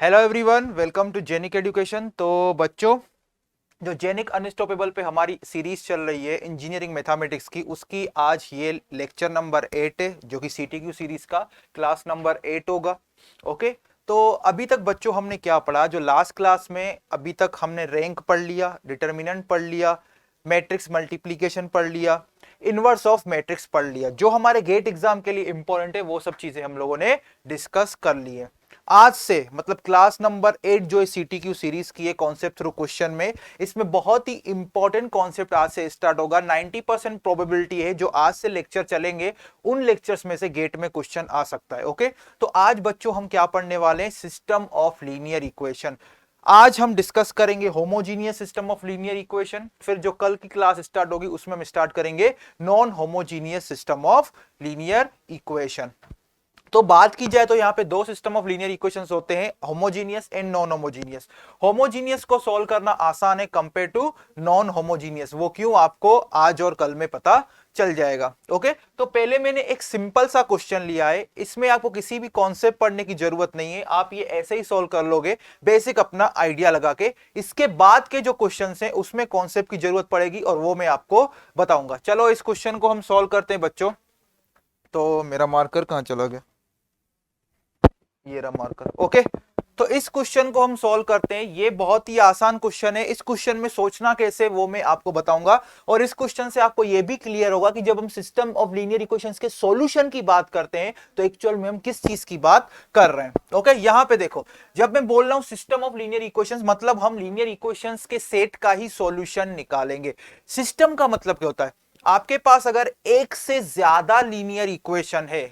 Hello everyone, welcome to Genic education. तो बच्चों, जो जेनिक अनस्टॉपेबल पे हमारी सीरीज चल रही है इंजीनियरिंग मैथमेटिक्स की, उसकी आज ये लेक्चर नंबर 8 है, जो कि सीटीक्यू सीरीज का क्लास नंबर 8 होगा। ओके, तो अभी तक बच्चों हमने क्या पढ़ा? जो लास्ट क्लास में अभी तक हमने रैंक पढ़ लिया, डिटर्मिनेंट पढ़ लिया, मैट्रिक्स मल्टीप्लीकेशन पढ़ लिया, इनवर्स ऑफ मैट्रिक्स पढ़ लिया। जो हमारे गेट एग्जाम के लिए इंपॉर्टेंट है वो सब चीजें हम लोगों ने डिस्कस कर ली है। आज से मतलब क्लास नंबर 8 जो सीटीक्यू सीरीज की है कॉन्सेप्ट थ्रू क्वेश्चन में, इसमें बहुत ही इंपॉर्टेंट कॉन्सेप्ट आज से स्टार्ट होगा। 90% प्रोबेबिलिटी है जो आज से लेक्चर चलेंगे उन लेक्चर्स में से गेट में क्वेश्चन आ सकता है। ओके, तो आज बच्चों हम क्या पढ़ने वाले हैं? System of linear equation. आज हम डिस्कस करेंगे homogeneous system of linear equation, फिर जो कल की क्लास स्टार्ट होगी उसमें हम स्टार्ट करेंगे non homogeneous system of linear equation. तो बात की जाए तो यहाँ पे दो सिस्टम ऑफ लीनियर इक्वेशंस होते हैं, homogeneous and non homogeneous. Homogeneous को सॉल्व करना आसान है कंपेयर टू नॉन होमोजीनियस। वो क्यों, आपको आज और कल में पता चल जाएगा। ओके, तो पहले मैंने एक सिंपल सा क्वेश्चन लिया है, इसमें आपको किसी भी कॉन्सेप्ट पढ़ने की जरूरत नहीं है, आप ये ऐसे ही सॉल्व कर लोगे बेसिक अपना आइडिया लगा के। इसके बाद के जो क्वेश्चन हैं उसमें कॉन्सेप्ट की जरूरत पड़ेगी और वो मैं आपको बताऊंगा। चलो इस क्वेश्चन को हम सॉल्व करते हैं बच्चों। तो मेरा मार्कर कहां चला गया? ये रहा मार्कर। ओके, तो इस क्वेश्चन को हम सॉल्व करते हैं। ये बहुत ही आसान क्वेश्चन है। इस क्वेश्चन में सोचना कैसे वो मैं आपको बताऊंगा, और इस क्वेश्चन से आपको ये भी क्लियर होगा कि जब हम सिस्टम ऑफ लीनियर इक्वेशंस के सॉल्यूशन की बात करते हैं तो एक्चुअल में हम किस चीज की बात कर रहे हैं। ओके, यहां पे देखो, जब मैं बोल रहा हूं सिस्टम ऑफ लीनियर इक्वेशंस, मतलब हम लीनियर इक्वेशंस के सेट का ही सॉल्यूशन निकालेंगे। सिस्टम का मतलब क्या होता है? आपके पास अगर एक से ज्यादा लीनियर इक्वेशन है,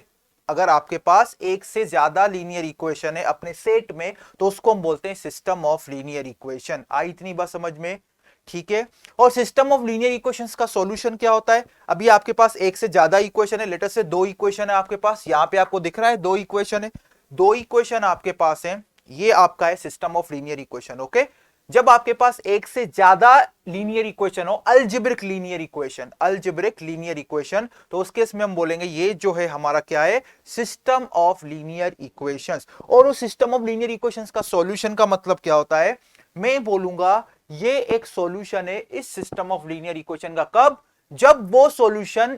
अगर आपके पास एक से ज्यादा लीनियर इक्वेशन है अपने सेट में, तो उसको हम बोलते हैं सिस्टम ऑफ लीनियर इक्वेशन। आई इतनी बात समझ में? ठीक है। और सिस्टम ऑफ लीनियर इक्वेशंस का सॉल्यूशन क्या होता है? अभी आपके पास एक से ज्यादा इक्वेशन है, लेटर से दो इक्वेशन है आपके पास, यहां पे आपको दिख रहा है दो इक्वेशन है, दो इक्वेशन आपके पास है, ये आपका है system of linear equation. Okay, जब आपके पास एक से ज्यादा लीनियर इक्वेशन हो, algebraic linear equation, algebraic linear equation, तो उस केस में हम बोलेंगे ये जो है हमारा क्या है? System of linear equations. और उस सिस्टम ऑफ लीनियर इक्वेशंस का सॉल्यूशन का मतलब क्या होता है? मैं बोलूंगा ये एक सॉल्यूशन है इस सिस्टम ऑफ लीनियर इक्वेशन का। कब? जब वो सॉल्यूशन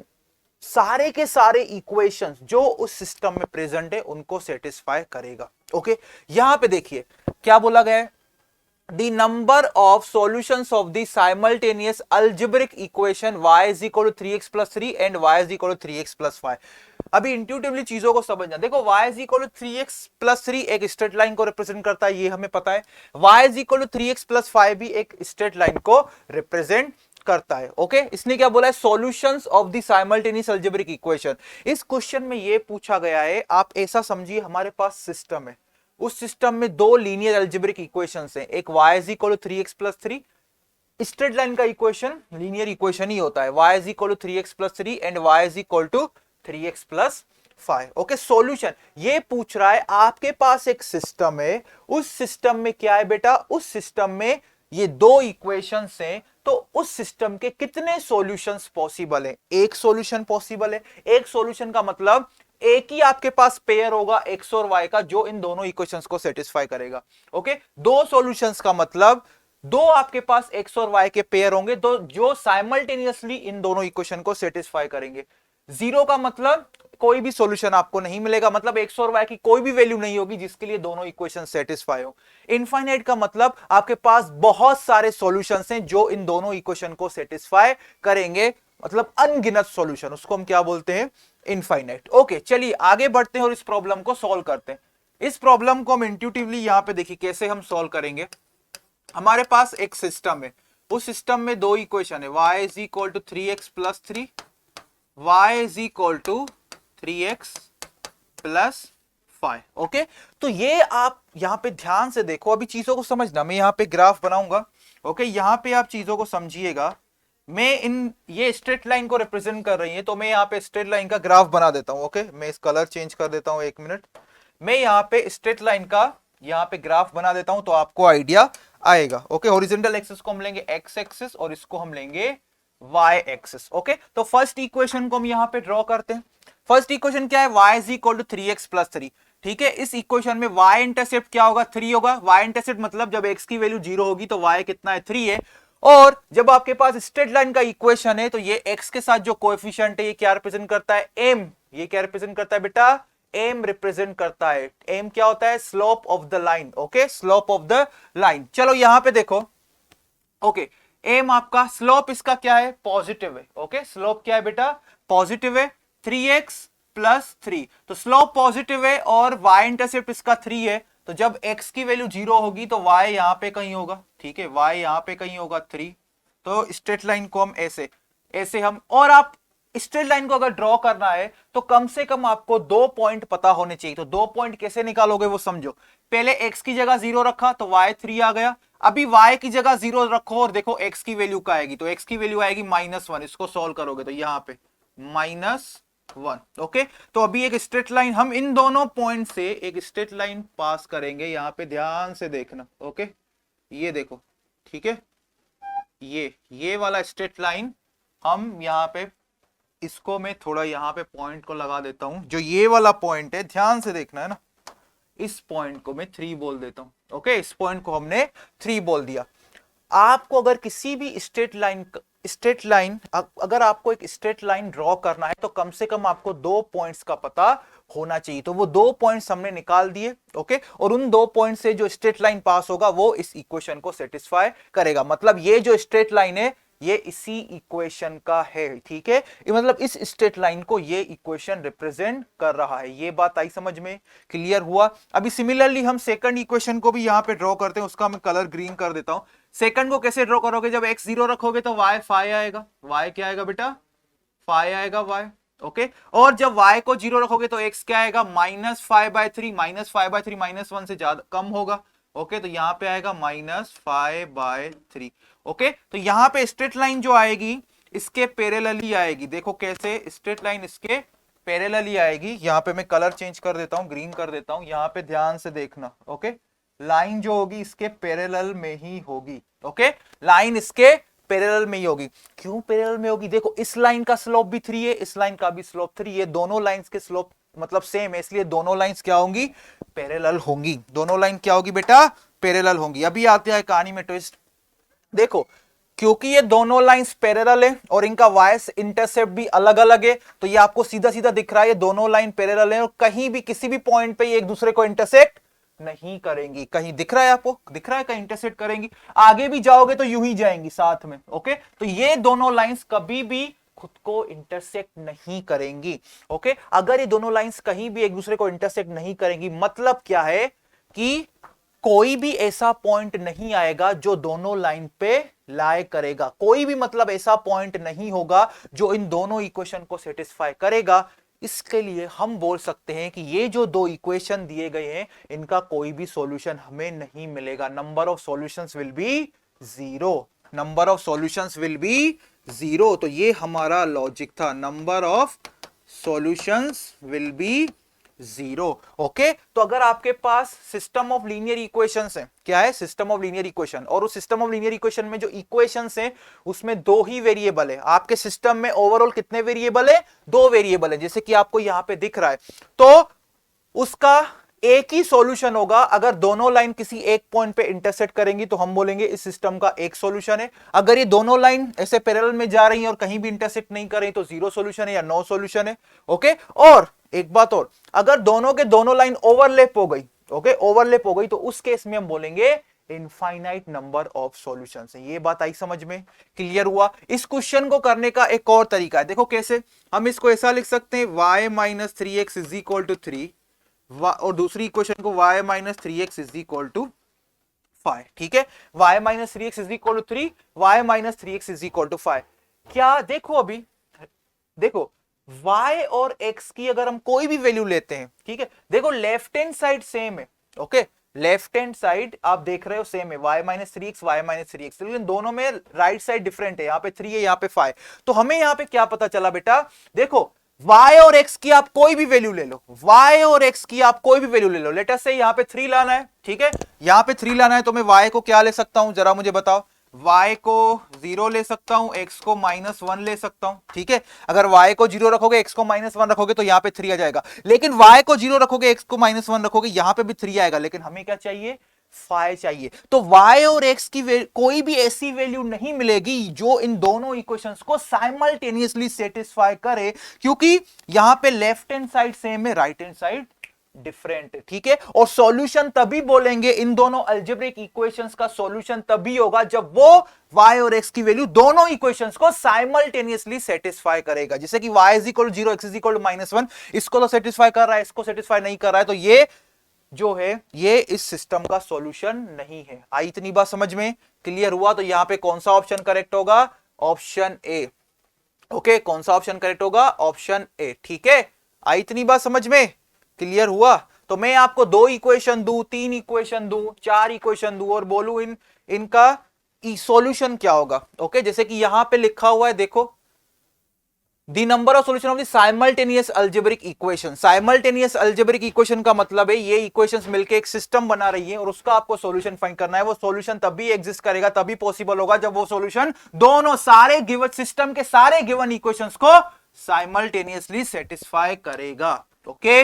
सारे के सारे इक्वेशंस जो उस सिस्टम में प्रेजेंट है उनको सेटिस्फाई करेगा। ओके, यहां पे देखिए क्या बोला गया है? the number of solutions of the simultaneous algebraic equation y is equal to 3x plus 3 and y is equal to 3x plus 5। अभी इंट्यूटिवली चीजों को समझना। देखो, y is equal to 3x plus 3 एक स्ट्रेट लाइन को represent करता है, ये हमें पता है। y is equal to 3x plus 5 भी एक स्ट्रेट लाइन को रिप्रेजेंट करता है। ओके, इसने क्या बोला है? Solutions of the simultaneous algebraic equation. इस क्वेश्चन में ये पूछा गया है, आप ऐसा समझिए हमारे पास सिस्टम है, उस सिस्टम में दो लीनियर अलजेब्रिक इक्वेशंस हैं, एक y is equal to 3x plus 3, straight line का इक्वेशन लीनियर इक्वेशन ही होता है, y is equal to 3x plus 3 and y is equal to 3x plus 5। Okay, solution ये पूछ रहा है, आपके पास एक सिस्टम है, उस सिस्टम में क्या है बेटा? उस सिस्टम में ये दो इक्वेशंस हैं, तो उस सिस्टम के कितने सॉल्यूशंस पॉसिबल हैं? एक सॉल्यूशन पॉसिबल है। एक सॉल्यूशन का मतलब एक ही आपके पास पेयर होगा एक्स और वाई का जो इन दोनों इक्वेशंस को सेटिस्फाई करेगा। ओके, दो सॉल्यूशंस का मतलब दो आपके पास एक्स और वाई के पेयर होंगे तो जो साइमल्टेनियसली इन दोनों इक्वेशन को सेटिस्फाई करेंगे। जीरो का मतलब कोई भी सॉल्यूशन आपको नहीं मिलेगा, मतलब एक्स और वाई की कोई भी वैल्यू नहीं होगी जिसके लिए दोनों इक्वेशन सेटिस्फाई हो। इनफाइनाइट का मतलब आपके पास बहुत सारे सॉल्यूशंस हैं जो इन दोनों इक्वेशन को सेटिस्फाई करेंगे, मतलब अनगिनत सॉल्यूशन, उसको हम क्या बोलते हैं? इनफाइनाइट। ओके, चलिए आगे बढ़ते हैं और इस प्रॉब्लम को सॉल्व करते हैं। इस प्रॉब्लम को हम इंट्यूटिवली यहां पे देखिए कैसे हम सॉल्व करेंगे। हमारे पास एक सिस्टम है, उस सिस्टम में दो इक्वेशन है, y is equal to 3x plus 3, y is equal to 3x plus 5। Okay, तो ये आप यहां पे ध्यान से देखो, अभी चीजों को समझना। मैं यहां पे ग्राफ बनाऊंगा। ओके, यहां पे आप चीजों को समझिएगा। मैं इन ये स्ट्रेट लाइन को रिप्रेजेंट कर रही है, तो मैं यहाँ पे स्ट्रेट लाइन का ग्राफ बना देता हूं। ओके, मैं इस कलर चेंज कर देता हूं, एक मिनट। मैं यहाँ पे स्ट्रेट लाइन का यहाँ पे ग्राफ बना देता हूं तो आपको आइडिया आएगा। ओके, हॉरिजॉन्टल एक्सिस को हम लेंगे एक्स एक्सिस और इसको हम लेंगे वाई एक्सिस। ओके, तो फर्स्ट इक्वेशन को हम यहाँ पे ड्रॉ करते हैं। फर्स्ट इक्वेशन क्या है? y is equal to 3x plus 3। ठीक है, इस इक्वेशन में y इंटरसेप्ट क्या होगा, 3 होगा। y इंटरसेप्ट मतलब जब x की वैल्यू 0 होगी तो y कितना है, 3 है। और जब आपके पास स्ट्रेट लाइन का इक्वेशन है तो ये x के साथ जो कोएफिशिएंट है ये क्या रिप्रेजेंट करता है, m। ये क्या रिप्रेजेंट करता है बेटा, m रिप्रेजेंट करता है। m क्या होता है, slope of the line. Okay, slope of the line. चलो यहां पे देखो, ओके, एम आपका स्लोप इसका क्या है, पॉजिटिव है। ओके, स्लोप क्या है बेटा, पॉजिटिव है, 3x प्लस 3। तो स्लोप पॉजिटिव है और y इंटरसेप्ट इसका 3 है। तो जब x की वैल्यू 0 होगी तो y यहां पे कहीं होगा। ठीक है, y यहां पे कहीं होगा 3। तो स्ट्रेट लाइन को हम ऐसे ऐसे हम, और आप स्ट्रेट लाइन को अगर ड्रॉ करना है तो कम से कम आपको 2 पॉइंट पता होने चाहिए। तो 2 पॉइंट कैसे निकालोगे वो समझो। पहले x की जगह 0 रखा तो y 3 आ गया। अभी y की जगह 0 रखो और देखो x की वैल्यू क्या आएगी, तो x की वैल्यू आएगी -1। इसको सॉल्व करोगे तो यहां पे -1। ओके, तो अभी एक स्ट्रेट लाइन, हम इन दोनों पॉइंट से एक स्ट्रेट लाइन पास करेंगे। यहां पे ध्यान से देखना। ओके, ये देखो, ठीक है, ये वाला स्ट्रेट लाइन हम यहाँ पे, इसको मैं थोड़ा यहाँ पे पॉइंट को लगा देता हूं। जो ये वाला पॉइंट है, ध्यान से देखना है ना, इस पॉइंट को मैं 3 बोल देता हूं। ओके, इस पॉइंट को हमने 3 बोल दिया। आपको अगर किसी भी स्ट्रेट लाइन अगर आपको एक स्ट्रेट लाइन ड्रॉ करना है तो कम से कम आपको 2 पॉइंट्स का पता होना चाहिए। तो वो 2 पॉइंट्स हमने निकाल दिए। ओके, और उन 2 पॉइंट से जो स्ट्रेट लाइन पास होगा वो इस इक्वेशन को सेटिस्फाई करेगा। मतलब ये जो स्ट्रेट लाइन है ये इसी इक्वेशन का है। ठीक है, ये मतलब इस स्ट्रेट लाइन को ये इक्वेशन रिप्रेजेंट कर रहा है। ये बात आई समझ में, क्लियर हुआ। अभी सिमिलरली हम सेकंड इक्वेशन को भी यहां पे ड्रॉ करते हैं। उसका मैं कलर ग्रीन कर देता हूं। सेकंड को कैसे ड्रॉ करोगे, जब x 0 रखोगे तो y 5 आएगा। y क्या आएगा बेटा, 5 आएगा y। ओके, और जब y को 0 रखोगे तो x क्या आएगा, -5/3। -5/3 -1 से ज्यादा कम होगा। ओके, तो यहां पे आएगा -5/3। ओके, तो यहां पे स्ट्रेट लाइन जो आएगी इसके पैरेलली आएगी। देखो कैसे, स्ट्रेट लाइन इसके पैरेलली आएगी। यहां पे मैं कलर चेंज कर देता हूं, ग्रीन कर देता हूं। यहां पे ध्यान से देखना। ओके, लाइन जो होगी इसके पैरेलल में ही होगी। ओके, लाइन इसके पैरेलल में ही होगी। क्यों पैरेलल में होगी, देखो इस लाइन का स्लोप भी 3 है, इस लाइन का भी स्लोप 3 है। दोनों लाइंस के स्लोप मतलब सेम है, इसलिए दोनों लाइंस क्या होंगी, पैरेलल होंगी। दोनों लाइन क्या होगी बेटा, पैरेलल होंगी। अभी आते हैं कहानी में ट्विस्ट। देखो, क्योंकि ये दोनों लाइंस पैरेलल है और इनका वाइस इंटरसेप्ट भी अलग अलग है, तो ये आपको सीधा सीधा दिख रहा है ये दोनों लाइन पैरेलल है और कहीं भी किसी भी पॉइंट पे ये एक दूसरे को इंटरसेक्ट नहीं करेंगी। कहीं दिख रहा है आपको, दिख रहा है कहीं इंटरसेक्ट करेंगी। आगे भी जाओगे तो यूं ही जाएंगी साथ में। ओके, तो ये दोनों लाइंस कभी भी खुद को इंटरसेक्ट नहीं करेंगी। ओके, अगर ये दोनों लाइंस कहीं भी एक दूसरे को इंटरसेक्ट नहीं करेंगी, मतलब क्या है कि कोई भी ऐसा पॉइंट नहीं आएगा जो दोनों लाइन पे लाई करेगा। कोई भी मतलब ऐसा पॉइंट नहीं होगा जो इन दोनों इक्वेशन को सेटिस्फाई करेगा। इसके लिए हम बोल सकते हैं कि ये जो दो इक्वेशन दिए गए हैं इनका कोई भी सॉल्यूशन हमें नहीं मिलेगा। Number of solutions will be 0। Number of solutions will be 0। तो ये हमारा लॉजिक था, number of solutions will be 0। Okay, तो अगर आपके पास सिस्टम ऑफ लीनियर इक्वेशंस है, क्या है, सिस्टम ऑफ लीनियर इक्वेशन, और उस सिस्टम ऑफ लीनियर इक्वेशन में जो इक्वेशंस हैं उसमें 2 ही वेरिएबल है। आपके सिस्टम में ओवरऑल कितने वेरिएबल है, 2 वेरिएबल है, जैसे कि आपको यहां पे दिख रहा है। तो उसका एक ही सॉल्यूशन होगा। अगर दोनों लाइन किसी एक पॉइंट पे इंटरसेक्ट करेंगी तो हम बोलेंगे इस सिस्टम का एक सॉल्यूशन है। अगर ये दोनों लाइन ऐसे पैरेलल में जा रही हैं और कहीं भी इंटरसेक्ट नहीं कर रही तो 0 सॉल्यूशन है या नो सॉल्यूशन है। ओके, और एक बात और, अगर दोनों के दोनों लाइन ओवरलैप हो गई, ओके, ओवरलैप हो गई, तो उस केस में हम बोलेंगे इनफाइनाइट नंबर ऑफ सॉल्यूशंस है। ये बात आई समझ में, क्लियर हुआ। इस क्वेश्चन को करने का एक और तरीका है, देखो कैसे। हम इसको ऐसा लिख सकते हैं, y - 3x is equal to 3, और दूसरी इक्वेशन को y - 3x is equal to 5। ठीक है, y - 3x is equal to 3, y - 3x is equal to 5। क्या देखो, अभी देखो y और x की अगर हम कोई भी वैल्यू लेते हैं, ठीक है, देखो लेफ्ट हैंड साइड सेम है। ओके, लेफ्ट हैंड साइड आप देख रहे हो सेम है, y - 3x y - 3x, लेकिन दोनों में राइट साइड डिफरेंट है। यहाँ पे 3 है, यहाँ पे 5। तो हमें यहाँ पे क्या पता चला बेटा, देखो y और x की आप कोई भी वैल्यू ले लो, y और x की आप कोई भी वैल्यू ले लो। लेट अस से यहाँ पे 3 लाना है, ठीक है, यहाँ पे 3 लाना है, तो मैं y को क्या ले सकता हूं, जरा मुझे बताओ। y को 0 ले सकता हूं, x को -1 ले सकता हूं, ठीक है। अगर y को 0 रखोगे, x को -1 रखोगे तो यहां पे 3 आ जाएगा, लेकिन y को 0 रखोगे, x को -1 रखोगे, यहां पे भी 3 आएगा, लेकिन हमें क्या चाहिए, फाई चाहिए। तो y और x की कोई भी ऐसी वैल्यू नहीं मिलेगी जो इन दोनों इक्वेशंस को साइमल्टेनियसली सेटिस्फाई करे, क्योंकि यहां पे लेफ्ट हैंड साइड सेम है, राइट हैंड साइड डिफरेंट, ठीक है। और सॉल्यूशन तभी बोलेंगे, इन दोनों अलजेब्रिक इक्वेशंस का सॉल्यूशन तभी होगा जब वो y और x की वैल्यू दोनों इक्वेशंस को साइमल्टेनियसली सेटिस्फाई करेगा। जैसे कि y is equal 0, x is equal -1, इसको तो सेटिस्फाई कर रहा है, इसको सेटिस्फाई नहीं कर रहा है, तो ये जो है ये इस सिस्टम का सॉल्यूशन नहीं है। आई इतनी बात समझ में, क्लियर हुआ? तो यहां पे कौन सा ऑप्शन करेक्ट होगा, ऑप्शन ए। ओके, कौन सा ऑप्शन करेक्ट होगा, ऑप्शन ए, ठीक है। आई इतनी बात समझ में, क्लियर हुआ? तो मैं आपको 2 इक्वेशन दूं, 3 इक्वेशन दूं, 4 इक्वेशन दूं और बोलूं इनका सॉल्यूशन क्या होगा। ओके, जैसे कि यहां पे लिखा हुआ है, देखो, the number of solution of the simultaneous algebraic equation. Simultaneous algebraic equation का मतलब है ये इक्वेशंस मिलके एक सिस्टम बना रही है और उसका आपको सॉल्यूशन फाइंड करना है। वो सॉल्यूशन तभी एग्जिस्ट करेगा, तभी पॉसिबल होगा जब वो सॉल्यूशन दोनों सारे गिवन सिस्टम के सारे गिवन इक्वेशंस को साइमल्टेनियसली सेटिस्फाई करेगा। ओके,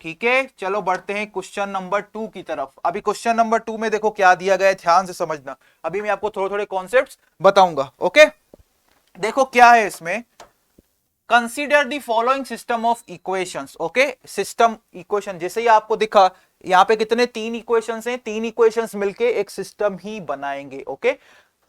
ठीक है, चलो बढ़ते हैं क्वेश्चन नंबर 2 की तरफ। अभी क्वेश्चन नंबर 2 में देखो क्या दिया गया है, ध्यान से समझना। अभी मैं आपको थोड़े थोड़े कॉन्सेप्ट्स बताऊंगा। ओके, देखो क्या है इसमें, consider the following system of equations. Okay, system equation जैसे ही आपको दिखा, यहां पे कितने 3 इक्वेशंस हैं, 3 इक्वेशंस मिलके एक सिस्टम ही बनाएंगे। ओके,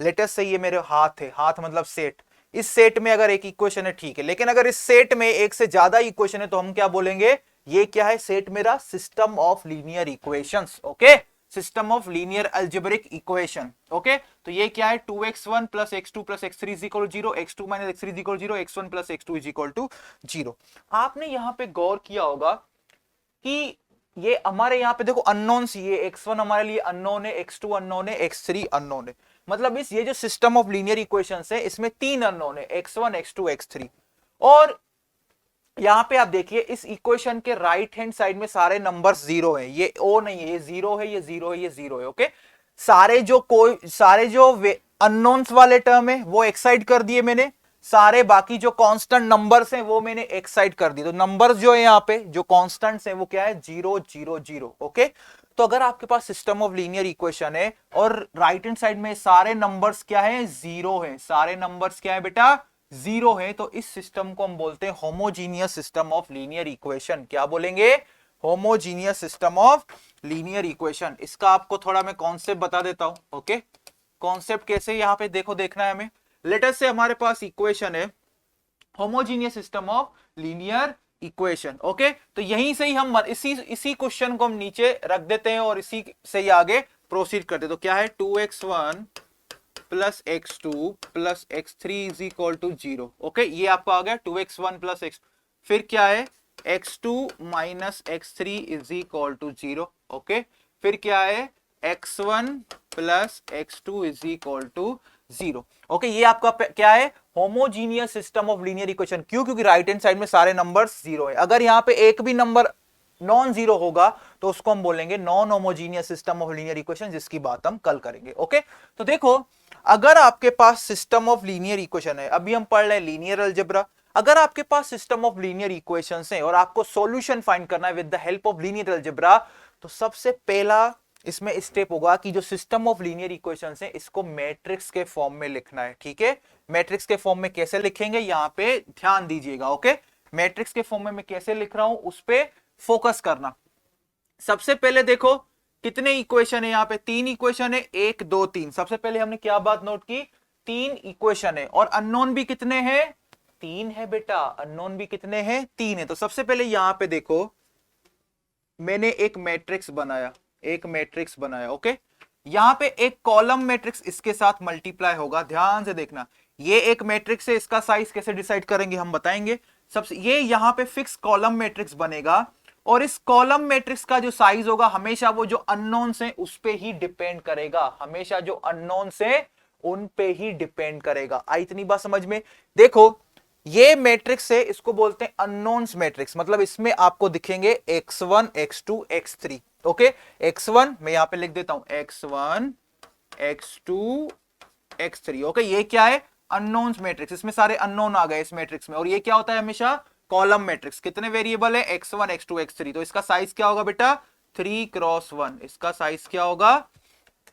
लेटेस्ट से ये मेरे हाथ है, हाथ मतलब सेट, इस सेट में अगर एक इक्वेशन है ठीक है, लेकिन अगर इस सेट में एक से ज्यादा इक्वेशन है तो हम क्या बोलेंगे, ये क्या है, सेट मेरा system of linear equations. Okay, system of linear algebraic equation. Okay, तो ये क्या है, 2x1 plus x2 plus x3 is equal to 0, x2 minus x3 is equal to 0, x1 plus x2 is equal to 0। आपने यहां पे गौर किया होगा कि ये हमारे यहां पे देखो अननोन्स, ये x1 हमारे लिए अननोन है, x2 अननोन है, x3 अननोन है। मतलब इस ये जो सिस्टम ऑफ लीनियर इक्वेशंस है इसमें 3 अननोन है, x1 x2 x3। और यहां पे आप देखिए इस इक्वेशन के राइट हैंड साइड में सारे नंबर्स 0 है, ये ओ नहीं है, ये 0 है, ये 0 है, ये 0 है। ओके, सारे जो अननोन्स वाले टर्म है वो एक साइड कर दिए मैंने, सारे बाकी जो कांस्टेंट नंबर्स हैं वो मैंने एक साइड कर दिए। तो नंबर्स जो है यहाँ पे जो कांस्टेंट्स हैं वो क्या है, 0 0 0। ओके, तो अगर आपके पास सिस्टम ऑफ लीनियर इक्वेशन है और राइट हैंड साइड में सारे नंबर्स क्या है, 0 है, सारे नंबर्स क्या है बेटा, 0 है, तो इस सिस्टम को हम बोलते हैं homogeneous system of linear equation. क्या बोलेंगे, homogeneous system of linear equation. इसका आपको थोड़ा मैं कॉन्सेप्ट बता देता हूं। ओके, कॉन्सेप्ट कैसे यहां पे देखो, देखना है हमें। लेटर से हमारे पास इक्वेशन है homogeneous system of linear equation. Okay, तो यहीं से ही हम इसी क्वेश्चन को हम नीचे रख देते हैं और इसी से ही आगे प्रोसीड करते। तो क्या है, 2x1 plus x2 plus x3 is equal to 0। Okay, ये आपको आ गया 2x1 प्लस x, फिर क्या है, x2 minus x3 is equal to 0। Okay, फिर क्या है, x1 plus x2 is equal to 0। Okay, ये आपका क्या है, homogeneous system of linear equation. क्यों, क्योंकि राइट हैंड साइड में सारे नंबर्स 0 है। अगर यहां पे एक भी नंबर नॉन जीरो होगा तो उसको हम बोलेंगे non homogeneous system of linear equation, जिसकी बात हम कल करेंगे। ओके, तो देखो अगर आपके पास सिस्टम ऑफ लीनियर इक्वेशन है, अभी हम पढ़ रहे हैं लीनियर अलजेब्रा, अगर आपके पास सिस्टम ऑफ लीनियर इक्वेशंस है और आपको सॉल्यूशन फाइंड करना है with the help of linear algebra, तो सबसे पहला इसमें स्टेप होगा कि जो सिस्टम ऑफ लीनियर इक्वेशंस है इसको मैट्रिक्स के फॉर्म में लिखना है। ठीक है, मैट्रिक्स के फॉर्म में कैसे लिखेंगे यहां पे ध्यान दीजिएगा। ओके, मैट्रिक्स के फॉर्म में मैं कैसे लिख रहा हूं उस पे फोकस करना। सबसे पहले देखो कितने इक्वेशन है, यहां पे 3 इक्वेशन है, 1 2 3। सबसे पहले हमने क्या बात नोट की, 3 इक्वेशन है और अननोन भी कितने हैं, 3 है बेटा, अननोन भी कितने हैं, 3 है। तो सबसे पहले यहां पे देखो मैंने एक मैट्रिक्स बनाया, एक मैट्रिक्स बनाया। ओके, यहां पे एक कॉलम मैट्रिक्स इसके साथ मल्टीप्लाई होगा, ध्यान से देखना। ये एक मैट्रिक्स है, इसका साइज कैसे डिसाइड करेंगे हम बताएंगे। सबसे ये यहां पे फिक्स कॉलम मैट्रिक्स बनेगा और इस कॉलम मैट्रिक्स का जो साइज होगा हमेशा वो जो अननोन्स हैं उस पे ही डिपेंड करेगा, हमेशा जो अननोन्स हैं उन पे ही डिपेंड करेगा। आई इतनी बात समझ में। देखो ये मैट्रिक्स है, इसको बोलते हैं अननोन्स मैट्रिक्स, मतलब इसमें आपको दिखेंगे x1 x2 x3। Okay, x1 मैं यहां पे लिख देता हूं x1 x2 x3। ओके, ये क्या है? अननोन्स मैट्रिक्स, इसमें सारे अननोन आ गए इस मैट्रिक्स में। और ये क्या होता है हमेशा? Column matrix. कितने वेरिएबल है? x1 x2 x3। तो इसका साइज क्या होगा बेटा? 3x1। इसका साइज क्या होगा?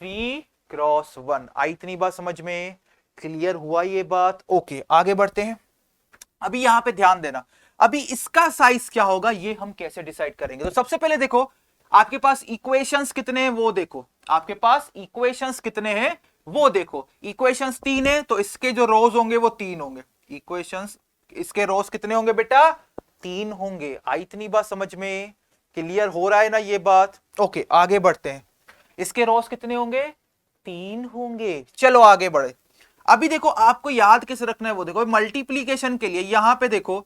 3x1। आई इतनी बात समझ में? क्लियर हुआ ये बात? ओके, आगे बढ़ते हैं। अभी यहां पे ध्यान देना, अभी इसका साइज क्या होगा ये हम कैसे डिसाइड करेंगे? तो सबसे पहले देखो, आपके पास इक्वेशंस कितने हैं वो देखो। आपके पास इक्वेशंस कितने हैं वो देखो। इक्वेशंस 3 है, तो इसके जो रोज होंगे वो 3 होंगे। इक्वेशंस, इसके रोज कितने होंगे बेटा? 3 होंगे। आई इतनी बात समझ में? क्लियर हो रहा है ना ये बात? ओके, आगे बढ़ते हैं। इसके रोज कितने होंगे? 3 होंगे। चलो आगे बढ़े। अभी देखो, आपको याद कैसे रखना है वो देखो। मल्टीप्लीकेशन के लिए यहां पे देखो,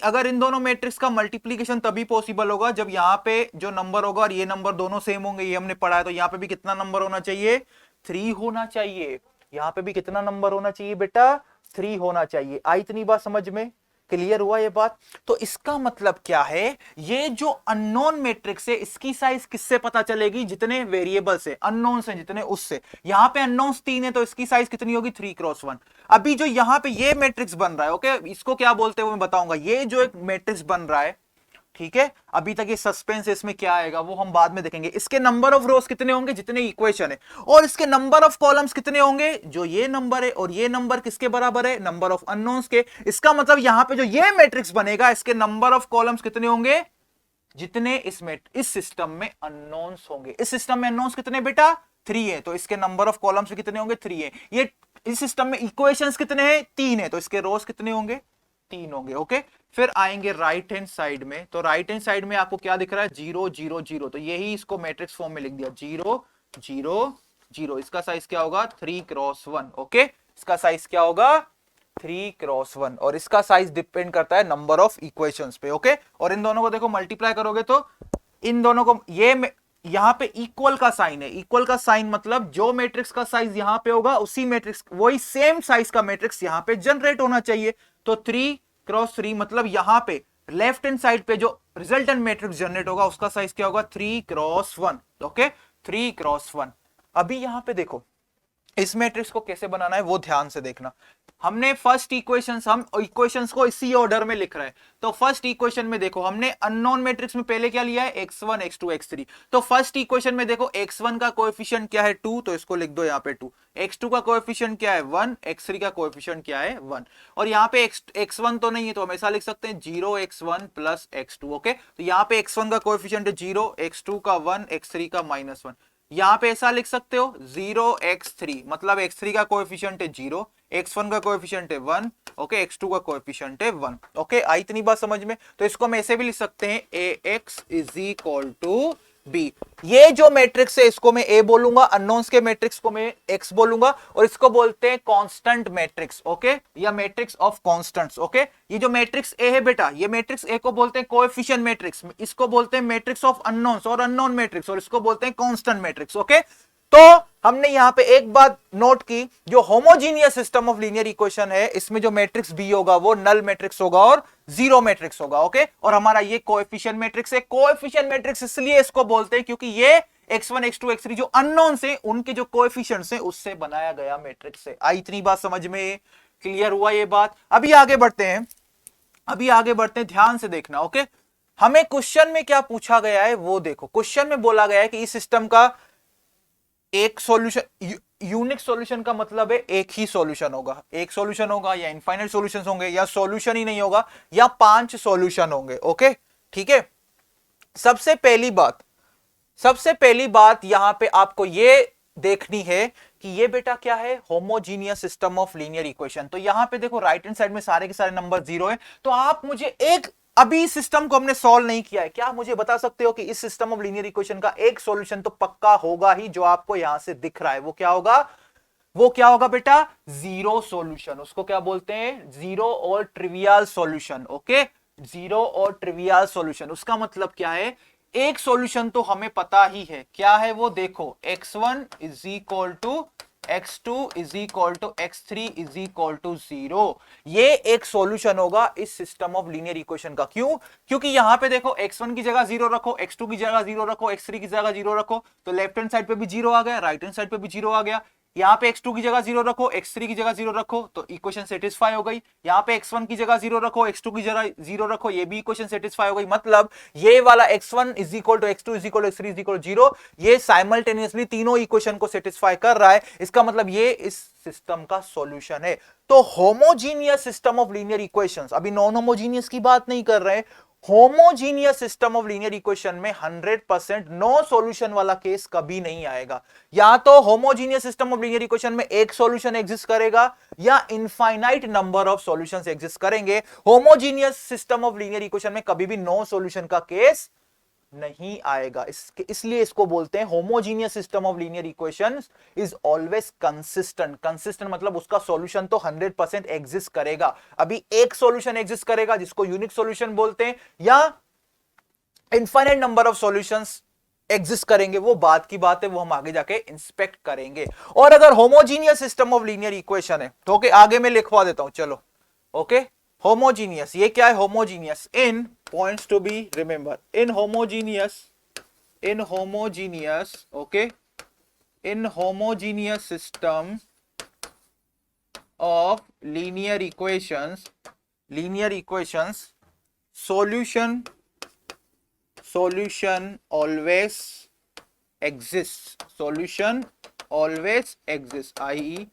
अगर इन दोनों मैट्रिक्स का मल्टीप्लीकेशन तभी पॉसिबल होगा जब यहां पे जो नंबर होगा और ये नंबर दोनों सेम होंगे। ये हमने पढ़ा है। तो यहां पे भी कितना नंबर होना चाहिए? 3 होना चाहिए। यहां पे भी कितना नंबर होना चाहिए बेटा? 3 होना चाहिए। आई इतनी बात समझ में? क्लियर हुआ ये बात? तो इसका मतलब क्या है? ये जो अननोन मैट्रिक्स है इसकी साइज किससे पता चलेगी? जितने वेरिएबल से अननोन से जितने उससे। यहां पे अननोन्स 3 है, तो इसकी साइज कितनी होगी? 3x1। अभी जो यहां पे ये मैट्रिक्स बन रहा है, ओके, इसको क्या बोलते हैं वो मैं बताऊंगा। ये जो एक मैट्रिक्स बन रहा है, ठीक है, अभी तक ये सस्पेंस है, इसमें क्या आएगा वो हम बाद में देखेंगे। इसके नंबर ऑफ रोज कितने होंगे? जितने इक्वेशन है। और इसके नंबर ऑफ कॉलम्स कितने होंगे? जो ये नंबर है। और ये नंबर किसके बराबर है? नंबर ऑफ अननोन्स के। इसका मतलब यहां पे जो ये मैट्रिक्स बनेगा इसके नंबर ऑफ कॉलम्स कितने होंगे? जितने इस सिस्टम में अननोन्स होंगे। इस सिस्टम में अननोन्स कितने बेटा? 3 है, तो इसके नंबर ऑफ कॉलम्स कितने होंगे? 3 है। ये इस सिस्टम में इक्वेशंस कितने हैं? 3 है, तो इसके रोज कितने होंगे? 3 होंगे। ओके, फिर आएंगे राइट हैंड साइड में। तो राइट हैंड साइड में आपको क्या दिख रहा है? 0 0 0। तो यही इसको मैट्रिक्स फॉर्म में लिख दिया, 0 0 0। इसका साइज क्या होगा? 3x1। ओके, इसका साइज क्या होगा? 3x1। और इसका साइज डिपेंड करता है नंबर ऑफ इक्वेशंस पे। ओके, और इन दोनों को देखो मल्टीप्लाई करोगे तो इन दोनों को, ये यहां पे इक्वल का साइन है। इक्वल का साइन मतलब जो मैट्रिक्स का साइज यहां पे होगा उसी मैट्रिक्स, वही सेम साइज का मैट्रिक्स यहां पे जनरेट होना चाहिए। तो 3x3 मतलब यहां पे लेफ्ट हैंड साइड पे जो रिजल्टेंट मैट्रिक्स जनरेट होगा उसका साइज क्या होगा? 3x1। Okay, 3x1। अभी यहां पे देखो, इस मैट्रिक्स को कैसे बनाना है वो ध्यान से देखना। हमने फर्स्ट इक्वेशंस, हम इक्वेशंस को इसी ऑर्डर में लिख रहे हैं। तो फर्स्ट इक्वेशन में देखो, हमने अननोन मैट्रिक्स में पहले क्या लिया है? x1 x2 x3। तो फर्स्ट इक्वेशन में देखो, x1 का कोएफिशिएंट क्या है? 2, तो इसको लिख दो यहाँ पे 2। x2 का कोएफिशिएंट क्या है? 1। x3 का कोएफिशिएंट क्या है? 1। और यहाँ पे x1 तो नहीं है, तो हम ऐसा लिख सकते हैं 0x1 प्लस x2। ओके, तो यहाँ पे x1 का कोएफिशिएंट है 0, x2 का 1, x3 का -1। यहां पे ऐसा लिख सकते हो 0x3, मतलब x3 का कोएफिशिएंट है 0, x1 का कोएफिशिएंट है 1, ओके, x2 का कोएफिशिएंट है 1। ओके, आई इतनी बात समझ में? तो इसको हम ऐसे भी लिख सकते हैं ax is equal to b। ये जो मैट्रिक्स है इसको मैं a बोलूंगा, अननोन्स के मैट्रिक्स को मैं x बोलूंगा, और इसको बोलते हैं कांस्टेंट मैट्रिक्स। ओके, या मैट्रिक्स ऑफ कांस्टेंट्स। ओके, ये जो मैट्रिक्स a है बेटा, ये मैट्रिक्स a को बोलते हैं कोएफिशिएंट मैट्रिक्स, इसको बोलते हैं मैट्रिक्स ऑफ अननोन्स और अननोन मैट्रिक्स, और इसको बोलते हैं कांस्टेंट मैट्रिक्स। ओके, तो हमने यहां पे एक बात नोट की, जो homogeneous system of linear equation है इसमें जो मैट्रिक्स बी होगा वो नल मैट्रिक्स होगा और जीरो मैट्रिक्स होगा। ओके, और हमारा ये कोएफिशिएंट मैट्रिक्स है। कोएफिशिएंट मैट्रिक्स इसलिए इसको बोलते हैं क्योंकि ये x1 x2 x3 जो अननोन है उनके जो कोएफिशिएंट्स हैं उससे बनाया गया मैट्रिक्स है। आई इतनी बात समझ में? क्लियर हुआ ये बात? अभी आगे बढ़ते हैं, ध्यान से देखना। ओके, हमें क्वेश्चन में क्या पूछा गया है वो देखो। क्वेश्चन में बोला गया है कि इस सिस्टम का एक सॉल्यूशन, यूनिक सॉल्यूशन का मतलब है एक ही सॉल्यूशन होगा। एक सॉल्यूशन होगा या इनफाइनाइट सॉल्यूशंस होंगे या सॉल्यूशन ही नहीं होगा या 5 सॉल्यूशन होंगे। ओके, ठीक है। सबसे पहली बात यहां पे आपको ये देखनी है कि ये बेटा क्या है? Homogeneous system of linear equation. तो यहां पे देखो राइट हैंड साइड में सारे के सारे नंबर 0 है। तो आप मुझे एक, अभी इस सिस्टम को हमने सॉल्व नहीं किया है, क्या मुझे बता सकते हो कि इस सिस्टम ऑफ लीनियर इक्वेशन का एक सॉल्यूशन तो पक्का होगा ही, जो आपको यहां से दिख रहा है वो क्या होगा? वो क्या होगा बेटा? Zero solution. उसको क्या बोलते हैं? जीरो और ट्रिवियल सॉल्यूशन। ओके, जीरो और ट्रिवियल सॉल्यूशन। उसका मतलब क्या है? एक सॉल्यूशन तो हमें पता ही है, क्या है वो देखो, x1 is equal to x2 is equal to x3 is equal to 0। ये एक सॉल्यूशन होगा इस सिस्टम ऑफ लीनियर इक्वेशन का। क्यों? क्योंकि यहां पे देखो x1 की जगह 0 रखो, x2 की जगह 0 रखो, x3 की जगह 0 रखो, तो लेफ्ट हैंड साइड पे भी 0 आ गया, राइट हैंड साइड पे भी 0 आ गया। यहाँ पे x2 की जगह 0 रखो, x3 की जगह 0 रखो, तो इक्वेशन सेटिस्फाई हो गई। यहाँ पे x1 की जगह 0 रखो, x2 की जगह 0 रखो, ये भी इक्वेशन सेटिस्फाई हो गई। मतलब ये वाला x1 is equal to x2 is equal to x3 is equal to 0, ये साइमल्टेनियसली तीनों इक्वेशन को सेटिस्फाई कर रहा है। इसका मतलब ये इस सिस्टम का सॉल्यूशन है। तो homogeneous system of linear equations, अभी नॉन होमोजीनियस की बात नहीं कर रहे, homogeneous system of linear equation में 100% नो सॉल्यूशन वाला केस कभी नहीं आएगा। या तो homogeneous system of linear equation में एक सॉल्यूशन एग्जिस्ट करेगा या infinite number of solutions exist करेंगे। Homogeneous system of linear equation में कभी भी नो सॉल्यूशन का केस नहीं आएगा। इसलिए इसको बोलते हैं homogeneous system of linear equations is always consistent. Consistent मतलब उसका सॉल्यूशन तो 100% एग्जिस्ट करेगा। अभी एक सॉल्यूशन एग्जिस्ट करेगा जिसको यूनिक सॉल्यूशन बोलते हैं, या infinite number of solutions exist करेंगे, वो बात की बात है, वो हम आगे जाके इंस्पेक्ट करेंगे। और अगर homogeneous system of linear equation है तो ओके, आगे मैं लिखवा देता हूं, चलो ओके। होमोजीनियस, ये क्या है? Homogeneous in points to be remember, in homogeneous okay, in homogeneous system of linear equations solution always exists, i.e.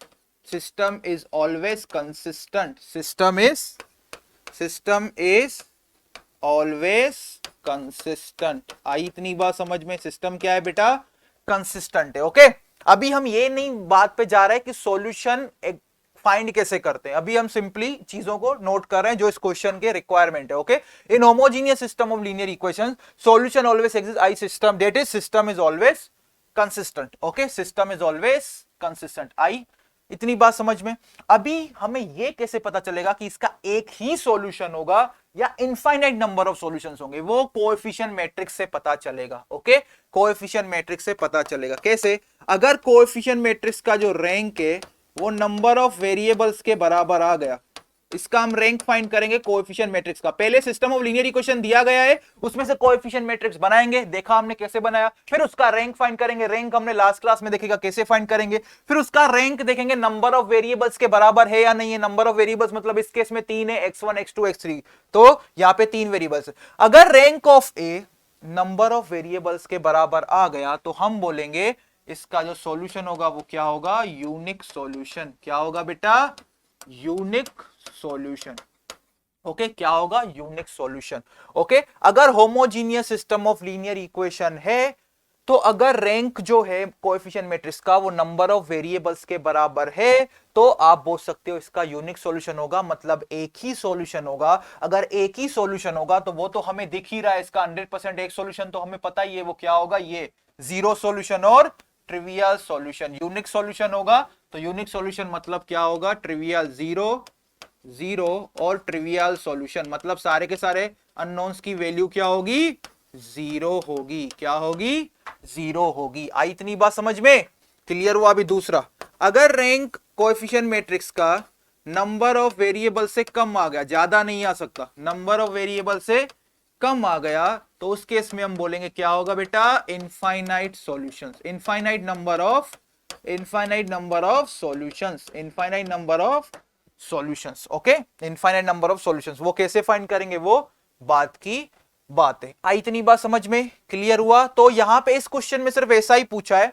system is always consistent, system is always consistent। आई इतनी बात समझ में, सिस्टम क्या है बेटा? कंसिस्टेंट है। ओके, अभी हम ये नहीं बात पे जा रहे हैं कि सॉल्यूशन फाइंड कैसे करते हैं, अभी हम सिंपली चीजों को नोट कर रहे हैं जो इस क्वेश्चन के रिक्वायरमेंट है। Okay, in homogeneous system of linear equations solution always exist, I system that is system is always consistent. Okay, system is always consistent, I इतनी बात समझ में। अभी हमें यह कैसे पता चलेगा कि इसका एक ही सॉल्यूशन होगा या इनफाइनाइट नंबर ऑफ सॉल्यूशंस होंगे? वो कोएफिशिएंट मैट्रिक्स से पता चलेगा। ओके, कोएफिशिएंट मैट्रिक्स से पता चलेगा। कैसे? अगर कोएफिशिएंट मैट्रिक्स का जो रैंक है वो नंबर ऑफ वेरिएबल्स के बराबर आ गया, इसका हम रैंक फाइंड करेंगे कोएफिशिएंट मैट्रिक्स का। पहले सिस्टम ऑफ लीनियर इक्वेशन दिया गया है, उसमें से कोएफिशिएंट मैट्रिक्स बनाएंगे, देखा हमने कैसे बनाया, फिर उसका रैंक फाइंड करेंगे। रैंक हमने लास्ट क्लास में देखेगा कैसे फाइंड करेंगे। फिर उसका रैंक देखेंगे नंबर ऑफ वेरिएबल्स के बराबर है या नहीं है। नंबर ऑफ वेरिएबल्स मतलब इस केस में 3 है, x1 x2 x3, तो यहां पे 3 वेरिएबल्स है। अगर rank of A number of variables के बराबर आ गया तो हम बोलेंगे इसका जो सॉल्यूशन होगा वो क्या होगा? Unique solution. क्या होगा बेटा? Unique solution. ओके, क्या होगा? Unique solution. ओके, अगर homogeneous system of linear equation है तो अगर रैंक जो है कोएफिशिएंट मैट्रिक्स का वो नंबर ऑफ वेरिएबल्स के बराबर है तो आप बोल सकते हो इसका यूनिक सॉल्यूशन होगा, मतलब एक ही सॉल्यूशन होगा। अगर एक ही सॉल्यूशन होगा तो वो तो हमें दिख ही रहा है, इसका 100% एक सॉल्यूशन तो हमें पता ही है, वो क्या होगा? ये जीरो सॉल्यूशन और ट्रिवियल सॉल्यूशन। यूनिक सॉल्यूशन होगा तो यूनिक सॉल्यूशन मतलब क्या होगा? ट्रिवियल, जीरो और ट्रिवियल सॉल्यूशन मतलब सारे के सारे अननोन्स की वैल्यू क्या होगी? जीरो होगी। क्या होगी? जीरो होगी। आई इतनी बात समझ में? क्लियर हुआ? अभी दूसरा, अगर रैंक कोएफिशिएंट मैट्रिक्स का नंबर ऑफ वेरिएबल से कम आ गया, ज्यादा नहीं आ सकता, नंबर ऑफ वेरिएबल से कम आ गया, तो उस केस में हम बोलेंगे क्या होगा बेटा? Infinite solutions. Infinite number of solutions, infinite number of solutions. Okay, infinite number of solutions. वो कैसे फाइंड करेंगे वो बात की बात है। आई इतनी बात समझ में? क्लियर हुआ? तो यहां पे इस क्वेश्चन में सिर्फ ऐसा ही पूछा है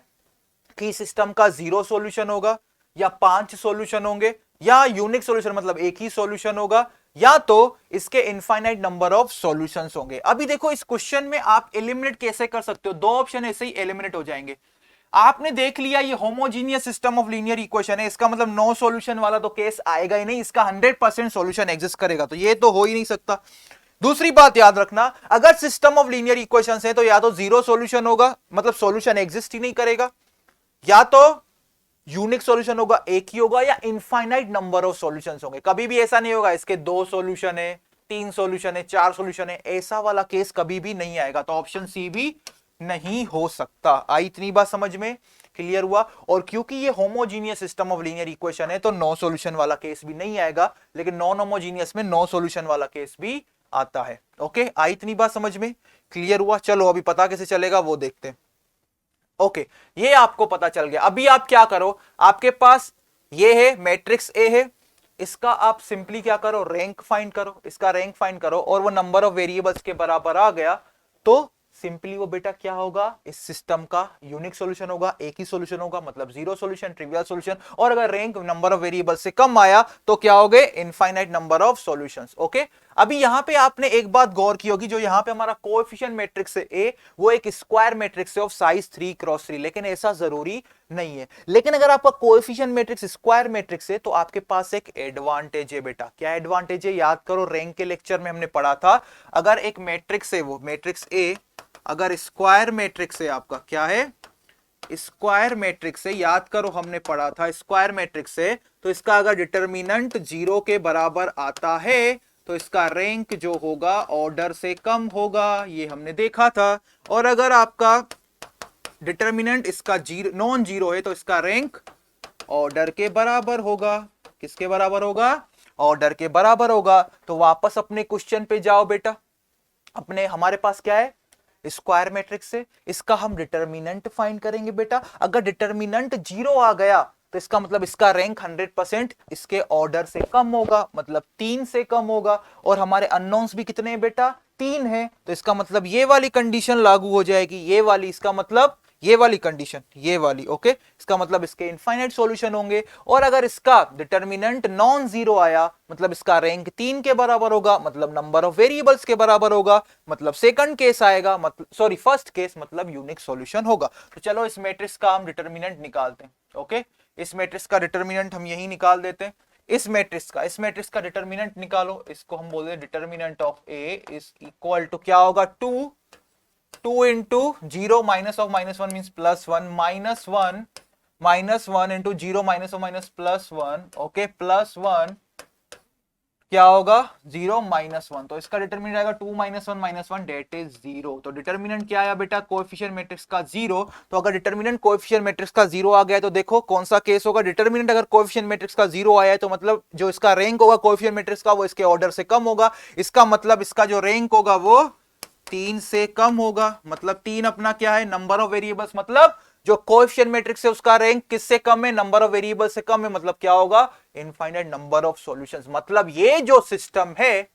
कि सिस्टम का 0 सॉल्यूशन होगा या 5 सॉल्यूशन होंगे या यूनिक सॉल्यूशन मतलब एक ही सॉल्यूशन होगा या तो इसके इनफाइनाइट नंबर ऑफ सॉल्यूशंस होंगे। अभी देखो इस क्वेश्चन में आप एलिमिनेट कैसे कर सकते हो? दो ऑप्शन ऐसे ही एलिमिनेट हो जाएंगे। आपने देख लिया ये homogeneous system of linear equation है, इसका मतलब नो सॉल्यूशन वाला तो केस आएगा ही नहीं, इसका 100% सॉल्यूशन एग्जिस्ट करेगा, तो ये तो हो ही नहीं सकता। दूसरी बात याद रखना, अगर सिस्टम ऑफ लीनियर इक्वेशंस है तो या तो जीरो सॉल्यूशन होगा मतलब सॉल्यूशन एग्जिस्ट ही नहीं करेगा, या तो यूनिक सॉल्यूशन होगा, एक ही होगा, या इनफाइनाइट नंबर ऑफ सॉल्यूशंस होंगे। कभी भी ऐसा नहीं होगा इसके 2 सॉल्यूशन है, 3 सॉल्यूशन है, 4 सॉल्यूशन है, ऐसा वाला केस कभी भी नहीं आएगा। तो ऑप्शन सी भी नहीं हो सकता। आई इतनी बात समझ में? क्लियर हुआ? और क्योंकि ये homogeneous system of linear equation है तो नो सॉल्यूशन वाला केस भी नहीं आएगा, लेकिन नॉन होमोजीनियस में नो सॉल्यूशन वाला केस भी आता है। ओके, आई इतनी बात समझ में? क्लियर हुआ? चलो अभी पता कैसे चलेगा वो देखते हैं। ओके, ये आपको पता चल गया। अभी आप क्या करो, आपके पास ये है मैट्रिक्स ए है, इसका आप सिंपली क्या करो, रैंक फाइंड करो, इसका रैंक फाइंड करो, और वो नंबर ऑफ वेरिएबल्स के बराबर आ गया तो सिंपली वो बेटा क्या होगा, इस सिस्टम का यूनिक सॉल्यूशन होगा, एक ही सॉल्यूशन होगा, मतलब जीरो सॉल्यूशन, ट्रिवियल सॉल्यूशन। और अगर रैंक नंबर ऑफ वेरिएबल से कम आया तो क्या हो गए, infinite number of solutions. Okay, अभी यहां पे आपने एक बात गौर की होगी, जो यहां पे हमारा कोएफिशिएंट मैट्रिक्स है ए, वो एक स्क्वायर मैट्रिक्स है ऑफ साइज 3x3, लेकिन ऐसा जरूरी नहीं है। लेकिन अगर आपका कोएफिशिएंट मैट्रिक्स स्क्वायर मैट्रिक्स है तो आपके पास एक एडवांटेज है बेटा। क्या एडवांटेज है, याद करो, रैंक के लेक्चर में हमने पढ़ा था, अगर एक मैट्रिक्स है, वो मैट्रिक्स ए अगर स्क्वायर मैट्रिक्स है, आपका क्या है, स्क्वायर मैट्रिक्स है, याद करो हमने पढ़ा था स्क्वायर मैट्रिक्स है, तो इसका अगर डिटरमिनेंट 0 के बराबर आता है तो इसका रैंक जो होगा ऑर्डर से कम होगा, ये हमने देखा था। और अगर आपका डिटरमिनेंट इसका नॉन जीरो है तो इसका रैंक ऑर्डर के बराबर होगा। किसके बराबर होगा, ऑर्डर के बराबर होगा। तो वापस अपने क्वेश्चन पे जाओ बेटा, अपने हमारे पास क्या है, स्क्वायर मैट्रिक्स है, इसका हम डिटरमिनेंट फाइंड करेंगे बेटा। अगर डिटरमिनेंट 0 आ गया तो इसका मतलब इसका रैंक 100% इसके ऑर्डर से कम होगा, मतलब 3 से कम होगा। और हमारे अननोन्स भी कितने हैं बेटा, 3 है, तो इसका मतलब ये वाली कंडीशन लागू हो जाएगी, ये वाली, इसका मतलब ये वाली कंडीशन, ये वाली। ओके, इसका मतलब इसके इनफाइनाइट सॉल्यूशन होंगे। और अगर इसका डिटरमिनेंट नॉन जीरो आया मतलब इसका रैंक 3 के बराबर होगा, मतलब नंबर ऑफ वेरिएबल्स के बराबर होगा, मतलब सेकंड केस आएगा, मतलब सॉरी फर्स्ट केस, मतलब यूनिक सॉल्यूशन होगा। तो चलो इस मैट्रिक्स का हम डिटरमिनेंट निकालते हैं। ओके, इस मैट्रिक्स का डिटरमिनेंट हम यही निकाल देते हैं। इस मैट्रिक्स का डिटरमिनेंट निकालो, इसको हम बोलते हैं determinant of A is equal to क्या होगा, 2 into 0 minus of minus 1 means plus 1 minus 1 into 0 minus of minus plus 1, okay, plus 1 क्या होगा, 0 minus 1, तो इसका डिटरमिनेंट आएगा 2 minus 1 minus 1 डेट इज 0। तो डिटरमिनेंट क्या आया बेटा, कोएफिशिएंट मैट्रिक्स का 0। तो अगर डिटरमिनेंट कोएफिशिएंट मैट्रिक्स का 0 आ गया तो देखो कौन सा केस होगा, डिटरमिनेंट अगर कोएफिशिएंट मैट्रिक्स का 0 आया है तो मतलब जो इसका रैंक होगा कोएफिशिएंट मैट्रिक्स का वो इसके ऑर्डर से कम होगा, इसका मतलब इसका जो रैंक होगा वो 3 से कम होगा। मतलब 3 अपना क्या है, नंबर ऑफ वेरिएबल्स, मतलब जो कोएफिशिएंट मैट्रिक्स है उसका रैंक किससे कम है, नंबर ऑफ वेरिएबल से कम है, मतलब क्या होगा, इनफाइनाइट नंबर ऑफ सॉल्यूशंस। मतलब ये जो सिस्टम है,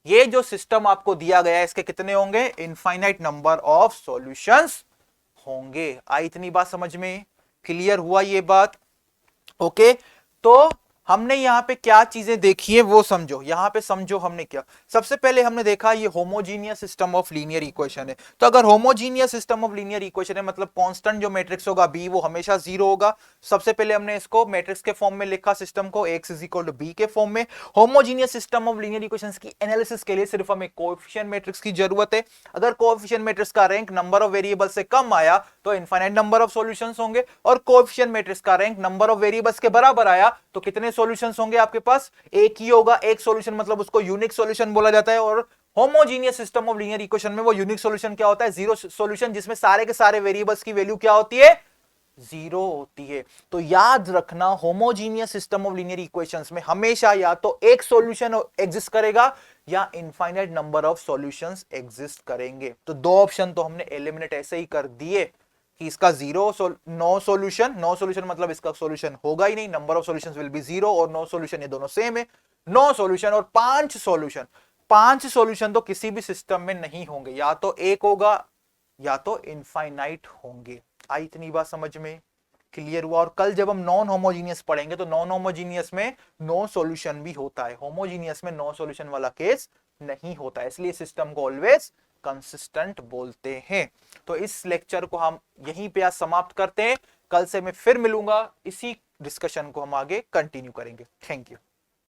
ये जो सिस्टम आपको दिया गया है, इसके कितने होंगे, इनफाइनाइट नंबर ऑफ सॉल्यूशंस होंगे। आई इतनी बात समझ में, क्लियर हुआ ये बात। ओके, तो हमने यहां पे क्या चीजें देखी है वो समझो, यहां पे समझो हमने क्या। सबसे पहले हमने देखा ये homogeneous system of linear equation है। तो अगर homogeneous system of linear equation है मतलब कांस्टेंट जो मैट्रिक्स होगा बी वो हमेशा 0 होगा। सबसे पहले हमने इसको मैट्रिक्स के फॉर्म में लिखा सिस्टम को, x is equal to B के फॉर्म में। Homogeneous system of linear equations की एनालिसिस के लिए सिर्फ हमें कोएफिशिएंट मैट्रिक्स की जरूरत है। अगर कोएफिशिएंट मैट्रिक्स का रैंक नंबर ऑफ वेरिएबल से कम आया तो इनफाइनाइट नंबर ऑफ सॉल्यूशंस होंगे, और कोएफिशिएंट मैट्रिक्स का रैंक नंबर ऑफ वेरिएबल्स के बराबर आया तो कितने सॉल्यूशंस होंगे आपके पास, एक ही होगा। एक सॉल्यूशन मतलब उसको यूनिक सॉल्यूशन बोला जाता है। और homogeneous system of linear equation में वो यूनिक सॉल्यूशन क्या होता है, जीरो सॉल्यूशन, जिसमें सारे के सारे वेरिएबल्स की वैल्यू क्या होती है, 0 होती है। तो याद रखना homogeneous system of linear equations में हमेशा या तो एक सॉल्यूशन एग्जिस्ट करेगा या infinite number of solutions exist करेंगे। तो दो ऑप्शन तो हमने एलिमिनेट ऐसे ही कर दिए कि इसका नो सॉल्यूशन मतलब इसका सॉल्यूशन होगा ही नहीं, number of solutions will be 0 और नो सॉल्यूशन ये दोनों सेम है। नो सॉल्यूशन और 5 सॉल्यूशन तो किसी भी सिस्टम में नहीं होंगे, या तो एक होगा या तो इनफाइनाइट होंगे। आई इतनी बात समझ में, क्लियर हुआ। और कल जब हम नॉन होमोजीनियस पढ़ेंगे तो नॉन होमोजीनियस में नो सॉल्यूशन भी होता है, होमोजीनियस में नो सॉल्यूशन वाला केस नहीं होता है, इसलिए सिस्टम को ऑलवेज कंसिस्टेंट बोलते हैं। तो इस लेक्चर को हम यहीं पे आज समाप्त करते हैं। कल से मैं फिर मिलूंगा, इसी डिस्कशन को हम आगे कंटिन्यू करेंगे। Thank you.